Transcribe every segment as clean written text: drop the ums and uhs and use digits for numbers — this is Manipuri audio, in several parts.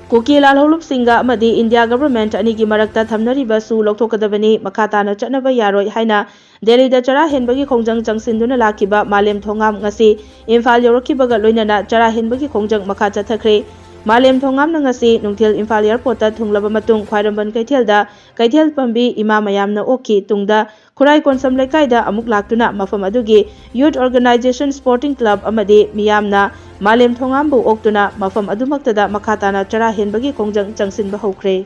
Kuki lalholupsinga amadi India government anigi marakta thamnariba su lokthokadabani makha tana chatnaba yaroi haina Delhi da chara henbagi khongjang changsinduna lakiba Malem Thongam ngasi Imphal yorokibaga loinana chara henbagi khongjang makha chathakre Malem Thongam na ngasi nungthil Imphal airport ta thunglaba matung khwairamban kaithelda kaithel pambi ima mayamna oki tungda Khurai Konsam Lekaida amuk laktuna mafam adugi Youth Organization Sporting Club amadi miyamna Malem Thongambu oktuna mafam adumaktada makhatana chara henbagi khongjang changsinba hokre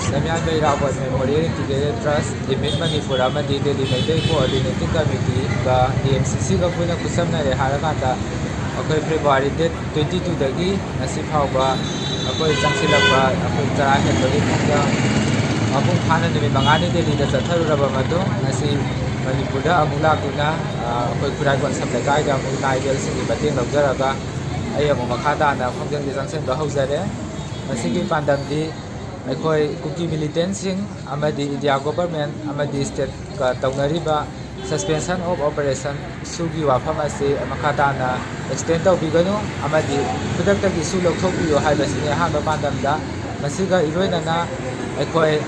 Damian Bayrawat Memorial Integrated Trust Limit Manipur amadi Delhi Media Coordinating Committee ga DMCC ga puna kusamnare harakanta akoi February date 22 dagi ngasi phawba akoi changsilakba akoi chara henbagi khongjang mapung phana numi mangani Delhi da chatharuraba matu ngasi Manipur da amuk lakuna akoi Khurai Konsam Lekai ga amuk naibel singi bateng lawjaraga ai amuk makhada na khongjang di changsenba haujare masigi pandamdi Akoi Kuki militantsing amadi India government amadi state ka taunariba suspension of operation sugi wafam ase makhatana extend tawbiganu amadi pudaktagi su lokthokbiyo haibasini haba pandamda masiga iroinana akoi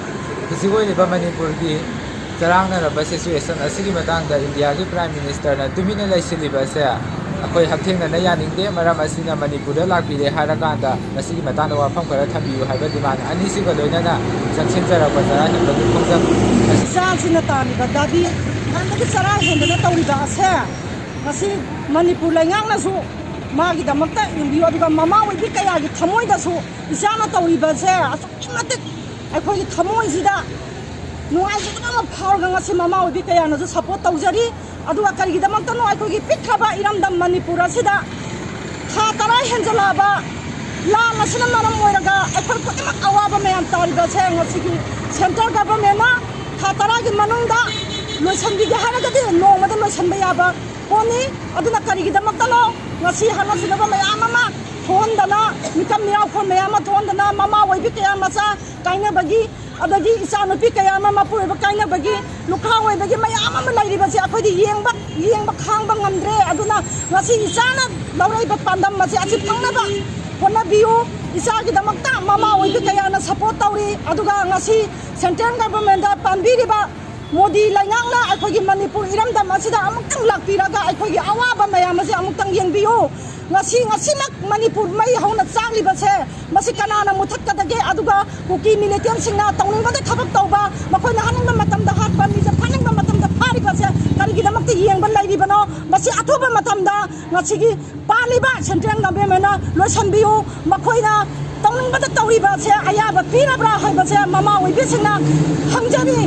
kusigoi liba Manipur gi charangnaraba situation asigi matangda India gi prime minister na tumina laisiliba se akoi hakthengna na yaningde maram asina Manipur da lakbire harakanda masigi matana wafam khara thambiyu haiba demand ani siga loinana changsinjara bazara hembagi khongjang Sina tani ba dadi andagi chara hendana tawriba ase masi Manipur laingang na su magi damakta imbiyo aduga mama oibi kaya gi thamoi da su isana tawriba se asukmatik akoi thamoi sida nuai su ma phawga ngasi mama oibi kaya na su support tawjari aduga karigi damakta no akoi gi pikhaba iramdam Manipur asida kha tarai henjalaba la masina maram moiraga akoi ko ima awaba mayam tariba se ngasi gi central government na Khataragi manungda loisanbige haragadi nongmada loisanba yaba poni aduna karigidamakta ngasi hana sinaba mayam ama thondana mikam miyaw khon mayam thondana mama oibi kaya macha kainabagi adagi isanupi kaya ama mapuiba kainabagi lukha oibagi mayam ama lairibasi akhodi yengba khangba ngamdre aduna ngasi isana lauraiba pandam masi achi phangnaba honabiyu isagi damakta mama oibi kaya na support tawri aduga ngasi central government da panbiriba Modi lainangna akhoi Manipur iramdam asida amuktang lakpiraga akhoi awaba mayam ase amuktang yengbiyo ngasi mak Manipur mai hauna changli base masi kanana muthakkadage aduga Kuki militant singna tawningba thabak tawba makhoi haningba matamda hatba mija phaningba matamda phari base karigidamakti yengba lairibano masi athoba matamda ngasigi paliba central government na loisanbiyo makhoina tawningba tawriba se ayaba pirabra haibase mama oibisingna hangjani